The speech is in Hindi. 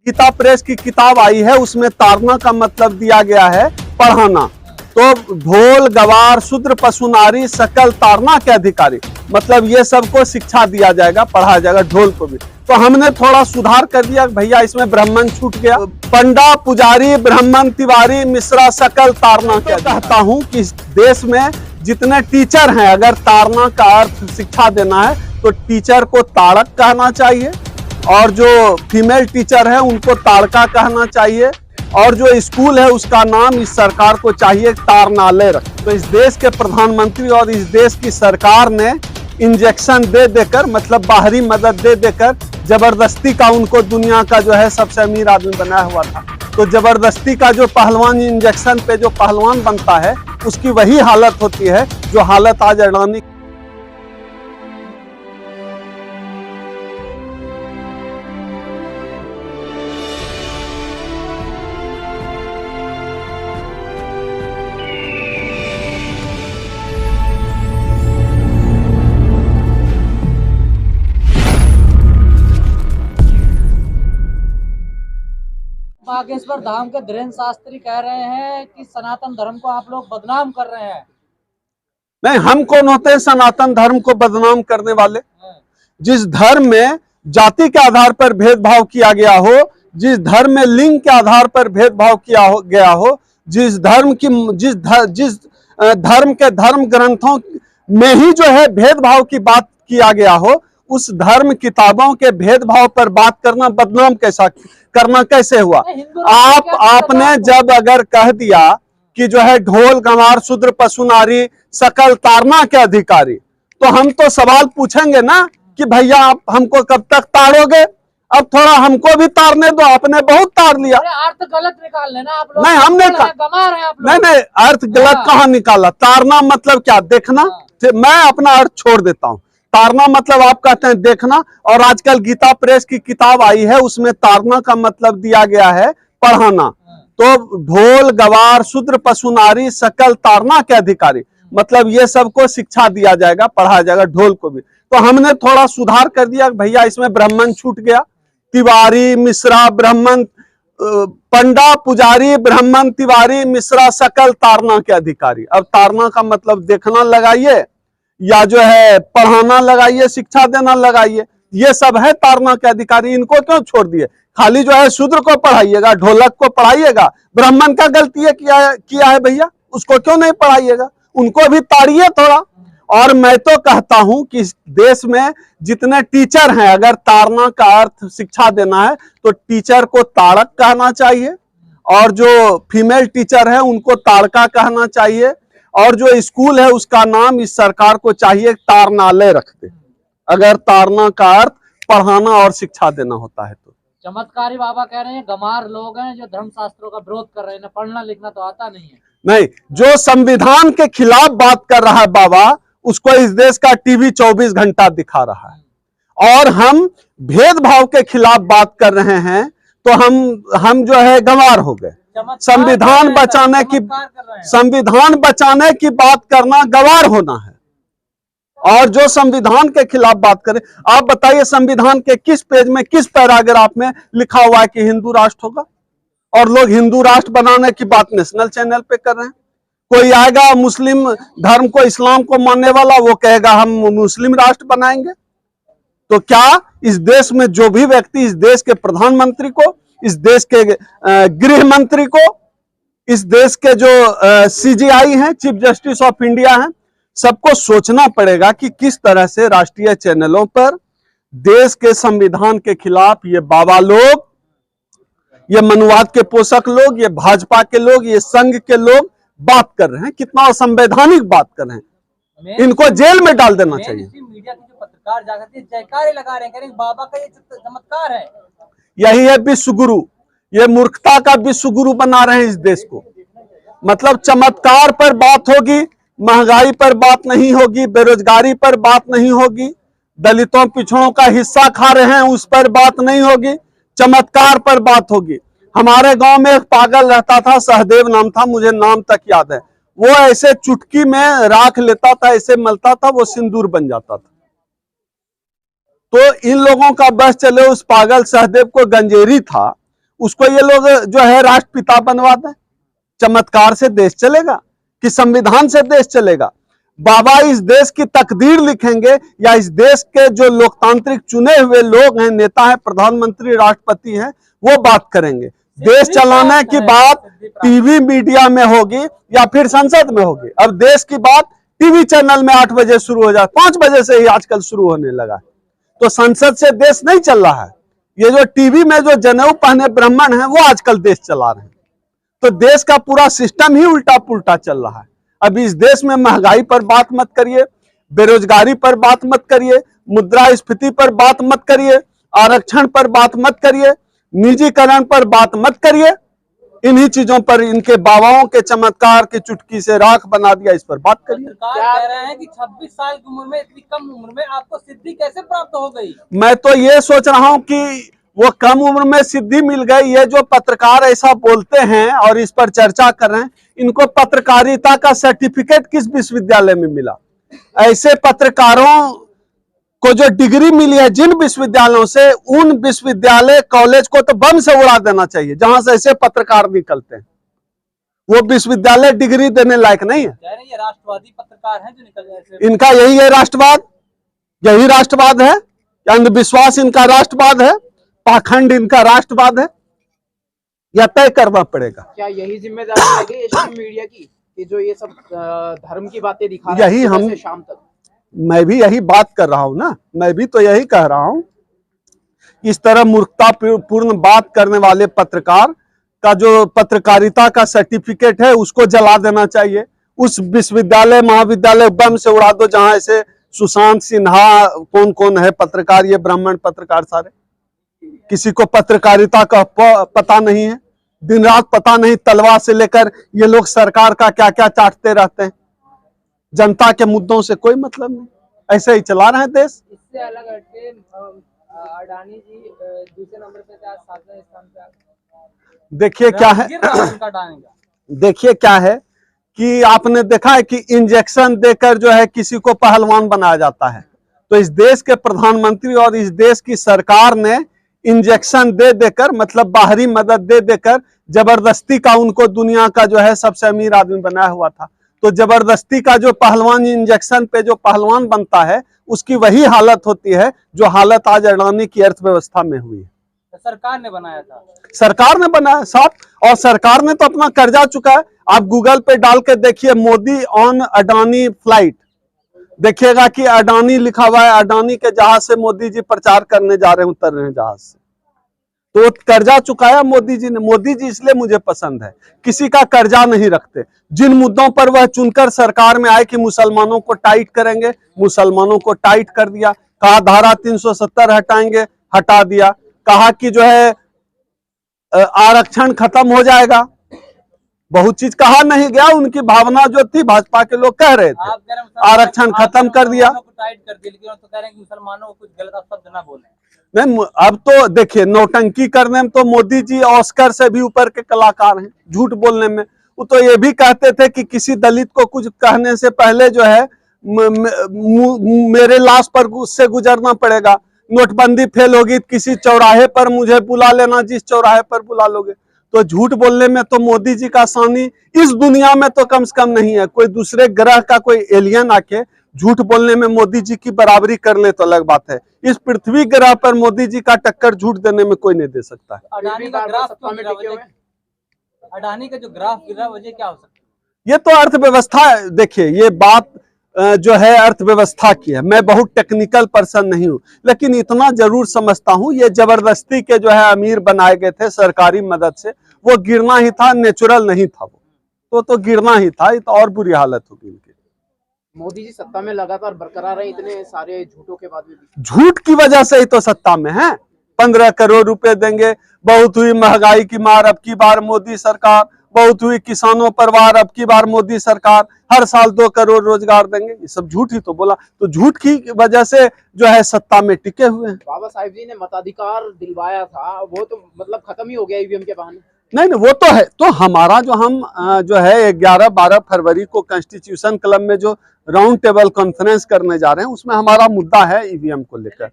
गीता प्रेस की किताब आई है, उसमें तारना का मतलब दिया गया है पढ़ाना। तो ढोल गवार शूद्र पशु नारी सकल तारना के अधिकारी, मतलब ये सबको शिक्षा दिया जाएगा, पढ़ाया जाएगा, ढोल को भी। तो हमने थोड़ा सुधार कर दिया भैया, इसमें ब्राह्मण छूट गया। पंडा पुजारी ब्राह्मण तिवारी मिश्रा सकल तारना के। कहता हूं कि इस देश में जितने टीचर हैं, अगर तारना का अर्थ शिक्षा देना है तो टीचर को ताड़क कहना चाहिए, और जो फीमेल टीचर है उनको ताड़का कहना चाहिए, और जो स्कूल है उसका नाम इस सरकार को चाहिए तारनालय रख। तो इस देश के प्रधानमंत्री और इस देश की सरकार ने इंजेक्शन दे देकर, मतलब बाहरी मदद दे देकर जबरदस्ती का उनको दुनिया का जो है सबसे अमीर आदमी बनाया हुआ था। तो जबरदस्ती का जो पहलवान इंजेक्शन पे जो पहलवान बनता है उसकी वही हालत होती है जो हालत आज अडानी। बागेश्वर धाम के धीरेन्द्र शास्त्री कह रहे हैं कि सनातन धर्म को आप लोग बदनाम कर रहे हैं। नहीं, हम कौन होते हैं सनातन धर्म को बदनाम करने वाले? जिस धर्म में जाति के आधार पर भेदभाव किया गया हो, जिस धर्म में लिंग के आधार पर भेदभाव किया गया हो, जिस धर्म के धर्म ग्रंथों में ही जो है भेदभाव की बात किया गया हो, उस धर्म किताबों के भेदभाव पर बात करना बदनाम कैसे हुआ? आपने जब अगर कह दिया कि जो है ढोल गंवार शूद्र पशु नारी सकल तारना के अधिकारी, तो हम तो सवाल पूछेंगे ना कि भैया आप हमको कब तक तारोगे? अब थोड़ा हमको भी तारने दो, आपने बहुत तार लिया। अर्थ गलत निकाल लेना आप लोग। नहीं, हमने गंवार हैं आप लोग। नहीं, अर्थ गलत कहाँ निकाला? तारना मतलब क्या? देखना। मैं अपना अर्थ छोड़ देता हूँ। तारना मतलब आप कहते हैं देखना, और आजकल गीता प्रेस की किताब आई है, उसमें तारना का मतलब दिया गया है पढ़ाना। तो ढोल गवार शूद्र पशु नारी सकल तारना के अधिकारी, मतलब ये सबको शिक्षा दिया जाएगा, पढ़ाया जाएगा, ढोल को भी। तो हमने थोड़ा सुधार कर दिया भैया, इसमें ब्राह्मण छूट गया। तिवारी मिश्रा ब्राह्मण, पंडा पुजारी ब्राह्मण तिवारी मिश्रा सकल तारना के अधिकारी। अब तारना का मतलब देखना लगाइए या जो है पढ़ाना लगाइए, शिक्षा देना लगाइए, ये सब है तारना के अधिकारी। इनको क्यों छोड़ दिए? खाली जो है शूद्र को पढ़ाइएगा, ढोलक को पढ़ाइएगा, ब्राह्मण का गलती है किया है भैया, उसको क्यों नहीं पढ़ाइएगा? उनको भी ताड़िए थोड़ा। और मैं तो कहता हूं कि इस देश में जितने टीचर हैं, अगर तारना का अर्थ शिक्षा देना है तो टीचर को ताड़क कहना चाहिए, और जो फीमेल टीचर है उनको ताड़का कहना चाहिए, और जो स्कूल है उसका नाम इस सरकार को चाहिए तारनालय रख दे, अगर तारना का अर्थ पढ़ाना और शिक्षा देना होता है तो। चमत्कारी बाबा कह रहे हैं गंवार लोग हैं जो धर्मशास्त्रों का विरोध कर रहे हैं, पढ़ना लिखना तो आता नहीं है। नहीं, जो संविधान के खिलाफ बात कर रहा है बाबा, उसको इस देश का टीवी 24 घंटा दिखा रहा है। और हम भेदभाव के खिलाफ बात कर रहे हैं तो हम जो है गंवार हो गए। संविधान बचाने की बात करना गंवार होना है। और जो संविधान के खिलाफ बात करें, आप बताइए संविधान के किस पेज में, किस पैराग्राफ में लिखा हुआ है कि हिंदू राष्ट्र होगा? और लोग हिंदू राष्ट्र बनाने की बात नेशनल चैनल पे कर रहे हैं। कोई आएगा मुस्लिम धर्म को, इस्लाम को मानने वाला, वो कहेगा हम मुस्लिम राष्ट्र बनाएंगे। तो क्या इस देश में जो भी व्यक्ति, इस देश के प्रधानमंत्री को, इस देश के गृह मंत्री को, इस देश के जो CJI हैं, चीफ जस्टिस ऑफ इंडिया हैं, सबको सोचना पड़ेगा कि किस तरह से राष्ट्रीय चैनलों पर देश के संविधान के खिलाफ ये बाबा लोग, ये मनुवाद के पोषक लोग, ये भाजपा के लोग, ये संघ के लोग बात कर रहे हैं, कितना असंवैधानिक बात कर रहे हैं। इनको जेल में डाल देना चाहिए। मीडिया के जो पत्रकार जाकर जयकारे लगा रहे हैं, कह रहे हैं बाबा का ये चमत्कार है। यही है विश्व गुरु, ये मूर्खता का विश्व गुरु बना रहे हैं इस देश को। मतलब चमत्कार पर बात होगी, महंगाई पर बात नहीं होगी, बेरोजगारी पर बात नहीं होगी, दलितों पिछड़ों का हिस्सा खा रहे हैं उस पर बात नहीं होगी, चमत्कार पर बात होगी। हमारे गांव में एक पागल रहता था, सहदेव नाम था, मुझे नाम तक याद है। वो ऐसे चुटकी में राख लेता था, ऐसे मलता था, वो सिंदूर बन जाता था। तो इन लोगों का बस चले, उस पागल सहदेव को गंजेरी था, उसको ये लोग जो है राष्ट्रपिता बनवा दें। चमत्कार से देश चलेगा कि संविधान से देश चलेगा? बाबा इस देश की तकदीर लिखेंगे या इस देश के जो लोकतांत्रिक चुने हुए लोग हैं, नेता हैं, प्रधानमंत्री, राष्ट्रपति हैं, वो बात करेंगे? देश चलाने की बात टीवी मीडिया में होगी या फिर संसद में होगी। अब देश की बात टीवी चैनल में 8 बजे शुरू हो जाए, 5 बजे से ही आजकल शुरू होने लगा। तो संसद से देश नहीं चल रहा है। ये जो टीवी में जो जनेऊ पहने ब्राह्मण हैं वो आजकल देश चला रहे हैं। तो देश का पूरा सिस्टम ही उल्टा पुल्टा चल रहा है। अब इस देश में महंगाई पर बात मत करिए, बेरोजगारी पर बात मत करिए, मुद्रास्फीति पर बात मत करिए, आरक्षण पर बात मत करिए, निजीकरण पर बात मत करिए। इन्हीं चीजों पर, इनके बाबाओं के चमत्कार की चुटकी से राख बना दिया, इस पर बात करिए। सरकार कह रहे हैं कि 26 साल की उम्र में, इतनी कम उम्र में आपको सिद्धि कैसे प्राप्त हो गई? मैं तो ये सोच रहा हूं कि वो कम उम्र में सिद्धि मिल गई। ये जो पत्रकार ऐसा बोलते हैं और इस पर चर्चा कर रहे हैं, इनको पत्रकारिता का सर्टिफिकेट किस विश्वविद्यालय में मिला? ऐसे पत्रकारों को जो डिग्री मिली है जिन विश्वविद्यालयों से, उन विश्वविद्यालय कॉलेज को तो बम से उड़ा देना चाहिए जहां से ऐसे पत्रकार निकलते हैं। वो विश्वविद्यालय डिग्री देने लायक नहीं है। ये राष्ट्रवादी पत्रकार हैं जो निकल जाए। इनका यही है राष्ट्रवाद, यही राष्ट्रवाद है। अंधविश्वास इनका राष्ट्रवाद है, पाखंड इनका राष्ट्रवाद है। यह तय करना पड़ेगा। क्या यही जिम्मेदारी लगी एशियन मीडिया की कि जो ये सब धर्म की बातें दिखा रहे हैं यही हम, से शाम तक? मैं भी यही बात कर रहा हूं ना, मैं भी तो यही कह रहा हूं। इस तरह मूर्खतापूर्ण बात करने वाले पत्रकार का जो पत्रकारिता का सर्टिफिकेट है उसको जला देना चाहिए। उस विश्वविद्यालय महाविद्यालय बम से उड़ा दो जहां ऐसे सुशांत सिन्हा, कौन कौन है पत्रकार, ये ब्राह्मण पत्रकार सारे। किसी को पत्रकारिता का पता नहीं है, दिन रात पता नहीं, तलवार से लेकर ये लोग सरकार का क्या क्या चाटते रहते हैं। जनता के मुद्दों से कोई मतलब नहीं, ऐसे ही चला रहे हैं देश। इससे अलग हटके अडानी जी दूसरे नंबर पे थे, आज 7वें स्थान पे। देखिए क्या है, देखिए क्या है कि आपने देखा है कि इंजेक्शन देकर जो है किसी को पहलवान बनाया जाता है। तो इस देश के प्रधानमंत्री और इस देश की सरकार ने इंजेक्शन दे देकर, मतलब बाहरी मदद दे देकर, जबरदस्ती का उनको दुनिया का जो है सबसे अमीर आदमी बनाया हुआ था। तो जबरदस्ती का जो पहलवान, इंजेक्शन पे जो पहलवान बनता है, उसकी वही हालत होती है जो हालत आज अडानी की अर्थव्यवस्था में हुई है। सरकार ने बनाया था, सरकार ने बनाया साहब, और सरकार ने तो अपना कर्जा चुका है। आप गूगल पे डाल के देखिए, मोदी ऑन अडानी फ्लाइट, देखिएगा कि अडानी लिखा हुआ है। अडानी के जहाज से मोदी जी प्रचार करने जा रहे हैं, उतर रहे हैं जहाज से। तो कर्जा चुकाया मोदी जी ने। मोदी जी इसलिए मुझे पसंद है, किसी का कर्जा नहीं रखते। जिन मुद्दों पर वह चुनकर सरकार में आए कि मुसलमानों को टाइट करेंगे, मुसलमानों को टाइट कर दिया। कहा धारा 370 हटाएंगे, हटा दिया। कहा कि जो है आरक्षण खत्म हो जाएगा, बहुत चीज कहा नहीं गया। उनकी भावना जो थी, भाजपा के लोग कह रहे थे आरक्षण खत्म कर दिया। टाइट कर दिया, लेकिन तो कह रहे हैं कि मुसलमानों को कुछ गलत शब्द ना बोले। नहीं, अब तो देखिए, नौटंकी करने में तो मोदी जी ऑस्कर से भी ऊपर के कलाकार हैं। झूठ बोलने में वो तो ये भी कहते थे कि किसी दलित को कुछ कहने से पहले जो है मेरे लाश पर उससे गुजरना पड़ेगा। नोटबंदी फेल होगी, किसी चौराहे पर मुझे बुला लेना, जिस चौराहे पर बुला लोगे। तो झूठ बोलने में तो मोदी जी का सानी इस दुनिया में तो कम से कम नहीं है। कोई दूसरे ग्रह का कोई एलियन आके झूठ बोलने में मोदी जी की बराबरी कर ले तो अलग बात है। इस पृथ्वी ग्रह पर मोदी जी का टक्कर झूठ देने में कोई नहीं दे सकता है। अडानी का ग्राफ क्यों गिरा? अडानी का जो ग्राफ गिरा, वजह क्या हो सकती है? ये तो अर्थव्यवस्था, देखिए ये बात जो है अर्थव्यवस्था की है। मैं बहुत टेक्निकल पर्सन नहीं हूं, लेकिन इतना जरूर समझता हूं, ये जबरदस्ती के जो है अमीर बनाए गए थे सरकारी मदद से। वो गिरना ही था, नेचुरल नहीं था वो तो गिरना ही था। तो और बुरी हालत होगी इनकी। मोदी जी सत्ता में लगातार बरकरार रहे, इतने सारे झूठों के बाद भी। झूठ की वजह से ही तो सत्ता में है। 15 करोड़ रुपए देंगे, बहुत हुई महंगाई की मार अब की बार मोदी सरकार, बहुत हुई किसानों पर वार अब की बार मोदी सरकार, हर साल 2 करोड़ रोजगार देंगे। ये सब झूठ ही तो बोला। तो झूठ की वजह से जो है सत्ता में टिके हुए हैं। बाबा साहिब जी ने मताधिकार दिलवाया था, वो तो मतलब खत्म ही हो गया ईवीएम के बहाने। नहीं, वो तो है। तो हमारा जो हम जो है 11-12 फरवरी को कॉन्स्टिट्यूशन क्लब में जो राउंड टेबल कॉन्फ्रेंस करने जा रहे हैं, उसमें हमारा मुद्दा है ईवीएम को लेकर।